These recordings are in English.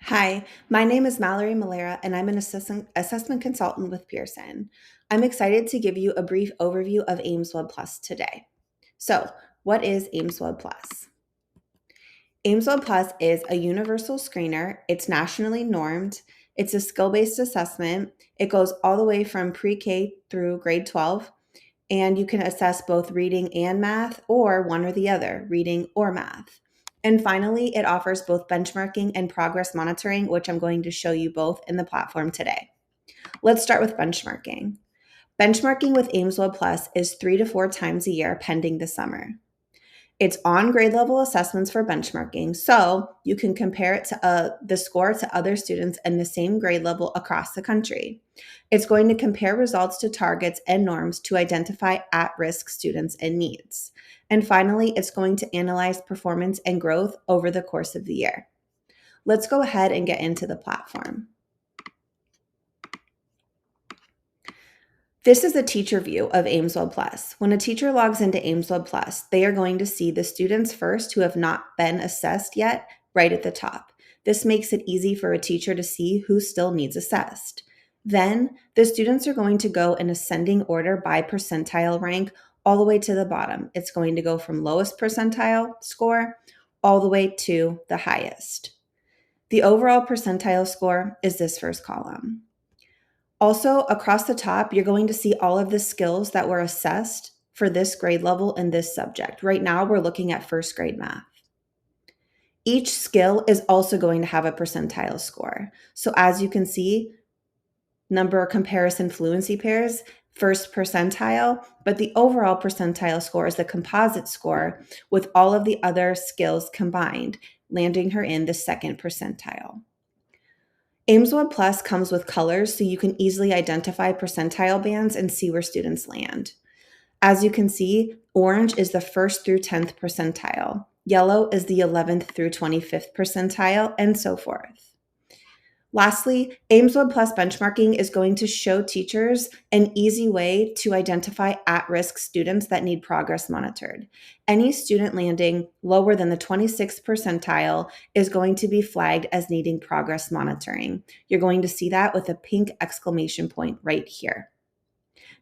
Hi, my name is Mallory Malera, and I'm an assessment consultant with Pearson. I'm excited to give you a brief overview of aimswebPlus today. So, what is aimswebPlus? aimswebPlus is a universal screener. It's nationally normed. It's a skill-based assessment. It goes all the way from pre-K through grade 12, and you can assess both reading and math, or one or the other, reading or math. And finally, it offers both benchmarking and progress monitoring, which I'm going to show you both in the platform today. Let's start with benchmarking. Benchmarking with aimswebPlus is 3 to 4 times a year pending the summer. It's on grade level assessments for benchmarking, so you can compare it to the score to other students in the same grade level across the country. It's going to compare results to targets and norms to identify at-risk students and needs. And finally, it's going to analyze performance and growth over the course of the year. Let's go ahead and get into the platform. This is a teacher view of aimswebPlus. When a teacher logs into aimswebPlus, they are going to see the students first who have not been assessed yet right at the top. This makes it easy for a teacher to see who still needs assessed. Then, the students are going to go in ascending order by percentile rank all the way to the bottom. It's going to go from lowest percentile score all the way to the highest. The overall percentile score is this first column. Also, across the top, you're going to see all of the skills that were assessed for this grade level in this subject. Right now, we're looking at first grade math. Each skill is also going to have a percentile score. So as you can see, number comparison fluency pairs, first percentile, but the overall percentile score is the composite score with all of the other skills combined, landing her in the second percentile. aimswebPlus comes with colors so you can easily identify percentile bands and see where students land. As you can see, orange is the 1st through 10th percentile, yellow is the 11th through 25th percentile, and so forth. Lastly, aimswebPlus benchmarking is going to show teachers an easy way to identify at-risk students that need progress monitored. Any student landing lower than the 26th percentile is going to be flagged as needing progress monitoring. You're going to see that with a pink exclamation point right here.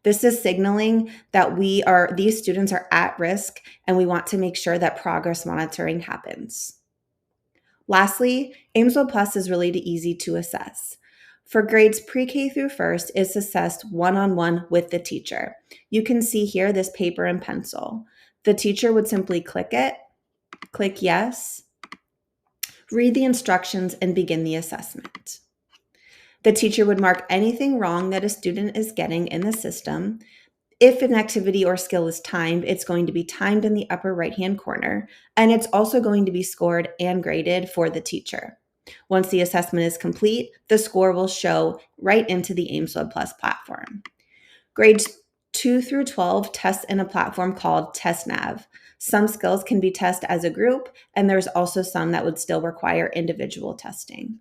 This is signaling that these students are at risk, and we want to make sure that progress monitoring happens. Lastly, aimswebPlus is really easy to assess. For grades pre-K through first, it's assessed one-on-one with the teacher. You can see here this paper and pencil. The teacher would simply click it, click yes, read the instructions, and begin the assessment. The teacher would mark anything wrong that a student is getting in the system. If an activity or skill is timed, it's going to be timed in the upper right-hand corner, and it's also going to be scored and graded for the teacher. Once the assessment is complete, the score will show right into the aimswebPlus platform. Grades 2 through 12 test in a platform called TestNav. Some skills can be tested as a group, and there's also some that would still require individual testing.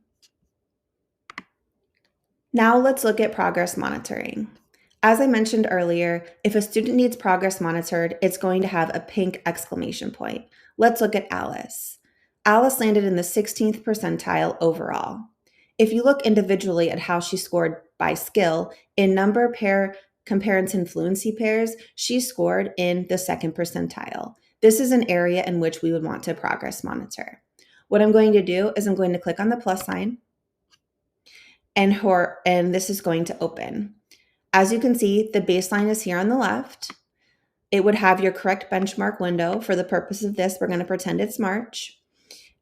Now let's look at progress monitoring. As I mentioned earlier, if a student needs progress monitored, it's going to have a pink exclamation point. Let's look at Alice. Alice landed in the 16th percentile overall. If you look individually at how she scored by skill, in number pair comparison fluency pairs, she scored in the 2nd percentile. This is an area in which we would want to progress monitor. What I'm going to do is I'm going to click on the plus sign, and this is going to open. As you can see, the baseline is here on the left. It would have your correct benchmark window. For the purpose of this, we're going to pretend it's March,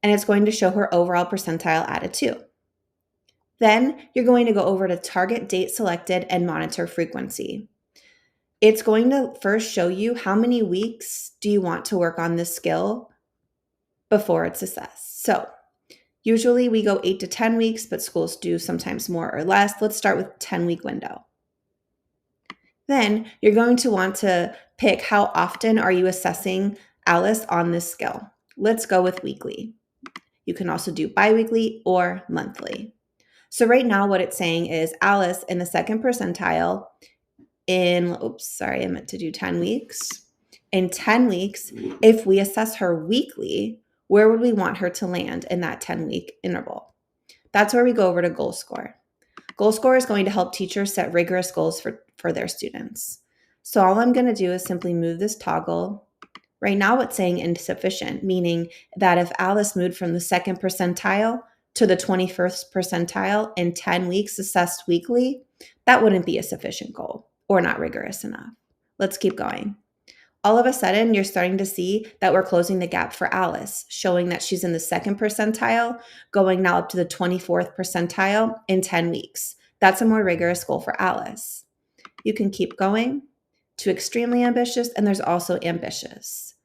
and it's going to show her overall percentile at a 2. Then you're going to go over to target date selected and monitor frequency. It's going to first show you how many weeks do you want to work on this skill before it's assessed. So usually we go 8 to 10 weeks, but schools do sometimes more or less. Let's start with 10-week window. Then you're going to want to pick how often are you assessing Alice on this skill. Let's go with weekly. You can also do biweekly or monthly. So right now what it's saying is Alice in the 2nd percentile I meant to do 10 weeks. In 10 weeks, if we assess her weekly, where would we want her to land in that 10-week interval? That's where we go over to goal score. Goal score is going to help teachers set rigorous goals for their students. So all I'm going to do is simply move this toggle. Right now it's saying insufficient, meaning that if Alice moved from the second percentile to the 21st percentile in 10 weeks assessed weekly, that wouldn't be a sufficient goal or not rigorous enough. Let's keep going. All of a sudden, you're starting to see that we're closing the gap for Alice, showing that she's in the second percentile, going now up to the 24th percentile in 10 weeks. That's a more rigorous goal for Alice. You can keep going to extremely ambitious, and there's also ambitious.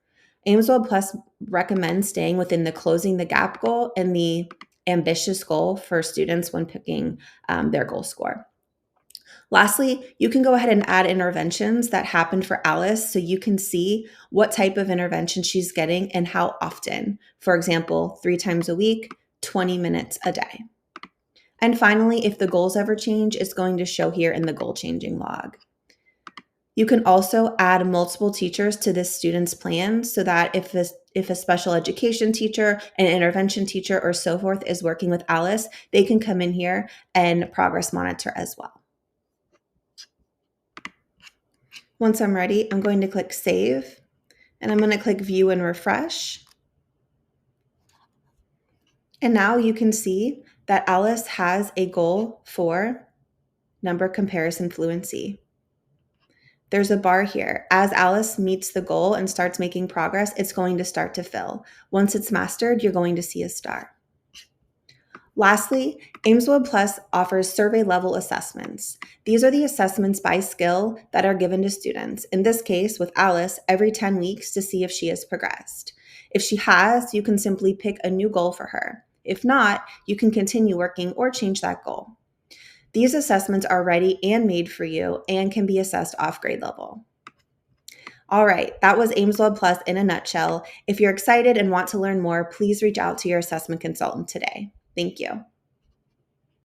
aimswebPlus recommends staying within the closing the gap goal and the ambitious goal for students when picking their goal score. Lastly, you can go ahead and add interventions that happened for Alice so you can see what type of intervention she's getting and how often. For example, 3 times a week, 20 minutes a day. And finally, if the goals ever change, it's going to show here in the goal changing log. You can also add multiple teachers to this student's plan so that if a special education teacher, an intervention teacher, or so forth is working with Alice, they can come in here and progress monitor as well. Once I'm ready, I'm going to click Save, and I'm going to click View and Refresh. And now you can see that Alice has a goal for number comparison fluency. There's a bar here. As Alice meets the goal and starts making progress, it's going to start to fill. Once it's mastered, you're going to see a star. Lastly, aimswebPlus offers survey-level assessments. These are the assessments by skill that are given to students, in this case with Alice, every 10 weeks to see if she has progressed. If she has, you can simply pick a new goal for her. If not, you can continue working or change that goal. These assessments are ready and made for you and can be assessed off grade level. All right, that was aimswebPlus in a nutshell. If you're excited and want to learn more, please reach out to your assessment consultant today. Thank you.